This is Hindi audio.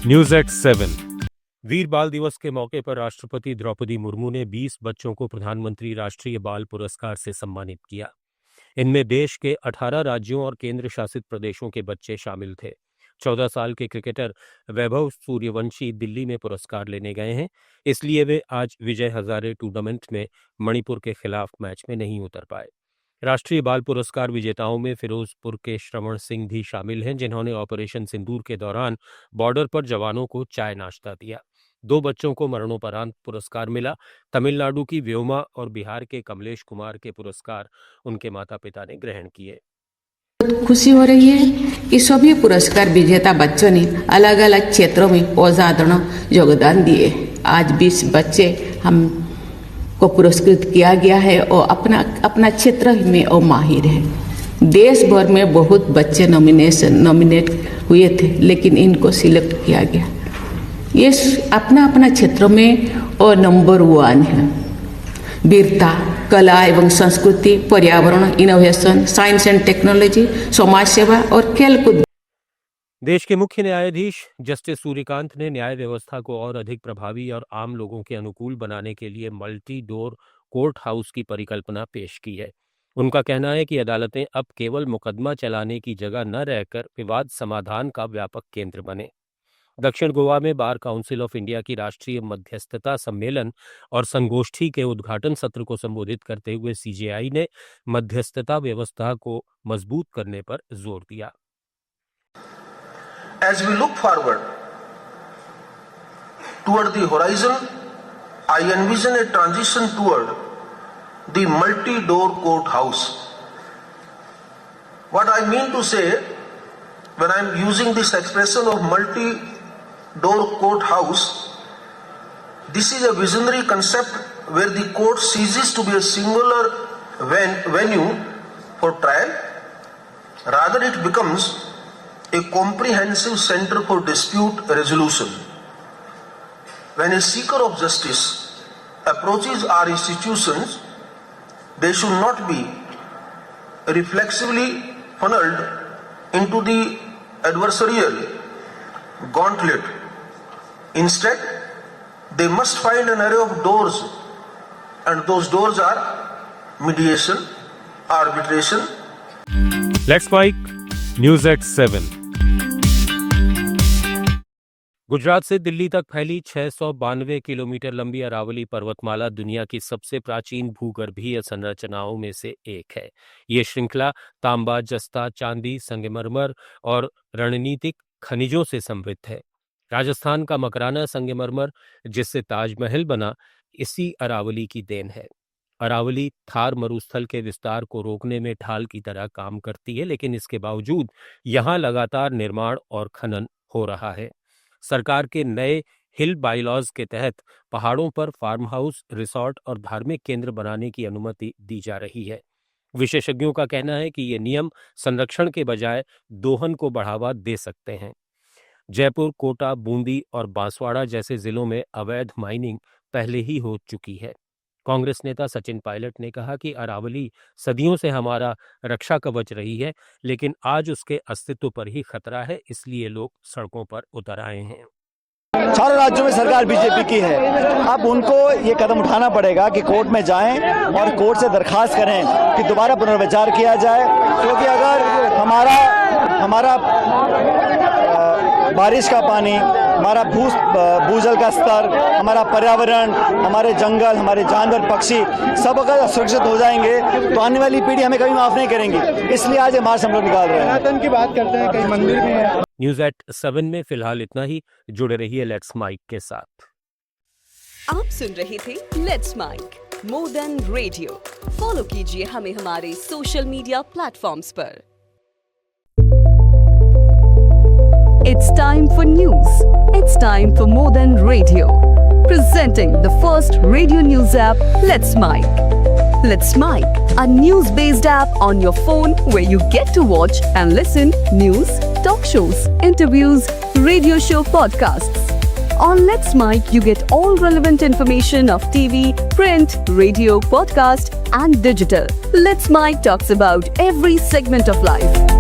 News at 7। वीर बाल दिवस के मौके पर राष्ट्रपति द्रौपदी मुर्मू ने 20 बच्चों को प्रधानमंत्री राष्ट्रीय बाल पुरस्कार से सम्मानित किया। इनमें देश के 18 राज्यों और केंद्र शासित प्रदेशों के बच्चे शामिल थे। 14 साल के क्रिकेटर वैभव सूर्यवंशी दिल्ली में पुरस्कार लेने गए हैं, इसलिए वे आज विजय हजारे टूर्नामेंट में मणिपुर के खिलाफ मैच में नहीं उतर पाए। राष्ट्रीय बाल पुरस्कार विजेताओं में फिरोजपुर के श्रवण सिंह भी शामिल हैं, जिन्होंने ऑपरेशन सिंदूर के दौरान बॉर्डर पर जवानों को चाय नाश्ता दिया। 2 बच्चों को मरणोपरांत पुरस्कार मिला। तमिलनाडु की व्योमा और बिहार के कमलेश कुमार के पुरस्कार उनके माता पिता ने ग्रहण किए। खुशी हो रही है कि सभी पुरस्कार विजेता बच्चों ने अलग अलग क्षेत्रों में असाधारण योगदान दिए। आज 20 बच्चे हम को पुरस्कृत किया गया है और अपना क्षेत्र में और माहिर है। देश भर में बहुत बच्चे नॉमिनेट हुए थे, लेकिन इनको सिलेक्ट किया गया। ये अपना क्षेत्र में और नंबर 1 है। वीरता, कला एवं संस्कृति, पर्यावरण, इनोवेशन, साइंस एंड टेक्नोलॉजी, समाज सेवा और खेलकूद। देश के मुख्य न्यायाधीश जस्टिस सूर्यकांत ने न्याय व्यवस्था को और अधिक प्रभावी और आम लोगों के अनुकूल बनाने के लिए मल्टी डोर कोर्ट हाउस की परिकल्पना पेश की है। उनका कहना है कि अदालतें अब केवल मुकदमा चलाने की जगह न रहकर विवाद समाधान का व्यापक केंद्र बने। दक्षिण गोवा में बार काउंसिल ऑफ इंडिया की राष्ट्रीय मध्यस्थता सम्मेलन और संगोष्ठी के उद्घाटन सत्र को संबोधित करते हुए सीजेआई ने मध्यस्थता व्यवस्था को मजबूत करने पर जोर दिया। As we look forward toward the horizon, I envision a transition toward the multi-door courthouse. What I mean to say when I am using this expression of multi-door courthouse, this is a visionary concept where the court ceases to be a singular venue for trial. Rather, it becomes a comprehensive center for dispute resolution. When a seeker of justice approaches our institutions, they should not be reflexively funneled into the adversarial gauntlet. Instead, they must find an array of doors, and those doors are mediation, arbitration. Let's Mike, news at 7। Gujarat से दिल्ली तक फैली 692 किलोमीटर लंबी अरावली पर्वतमाला दुनिया की सबसे प्राचीन भूगर्भीय संरचनाओं में से एक है। ये श्रृंखला तांबा, जस्ता, चांदी, संगमरमर और रणनीतिक खनिजों से समृद्ध है। राजस्थान का मकराना संगमरमर, जिससे ताजमहल बना, इसी अरावली की देन है। अरावली थार मरुस्थल के विस्तार को रोकने में ढाल की तरह काम करती है, लेकिन इसके बावजूद यहां लगातार निर्माण और खनन हो रहा है। सरकार के नए हिल बाइलॉज के तहत पहाड़ों पर फार्म हाउस, रिसोर्ट और धार्मिक केंद्र बनाने की अनुमति दी जा रही है। विशेषज्ञों का कहना है कि ये नियम संरक्षण के बजाय दोहन को बढ़ावा दे सकते हैं। जयपुर, कोटा, बूंदी और बांसवाड़ा जैसे जिलों में अवैध माइनिंग पहले ही हो चुकी है। कांग्रेस नेता सचिन पायलट ने कहा कि अरावली सदियों से हमारा रक्षा कवच रही है, लेकिन आज उसके अस्तित्व पर ही खतरा है, इसलिए लोग सड़कों पर उतर आए हैं। चारों राज्यों में सरकार बीजेपी की है। अब उनको ये कदम उठाना पड़ेगा कि कोर्ट में जाएं और कोर्ट से दरखास्त करें कि दोबारा पुनर्विचार किया जाए, क्योंकि अगर हमारा बारिश का पानी, हमारा भूजल का स्तर, हमारा पर्यावरण, हमारे जंगल, हमारे जानवर, पक्षी सब अगर सुरक्षित हो जाएंगे तो आने वाली पीढ़ी हमें कभी माफ नहीं करेंगी। इसलिए आज ये मार्च हम लोग निकाल रहे हैं। सनातन की बात करते हैं, कई मंदिर भी हैं। न्यूज एट 7 में फिलहाल इतना ही। जुड़े रहिए लेट्स माइक के साथ। आप सुन रहे थे let's make more than radio. Follow कीजिए हमें हमारे सोशल मीडिया प्लेटफॉर्म्स पर। It's time for news. It's time for More Than Radio. Presenting the first radio news app, Let's Mike. Let's Mike, a news-based app on your phone where you get to watch and listen news, talk shows, interviews, radio show podcasts. On Let's Mike, you get all relevant information of TV, print, radio, podcast and digital. Let's Mike talks about every segment of life.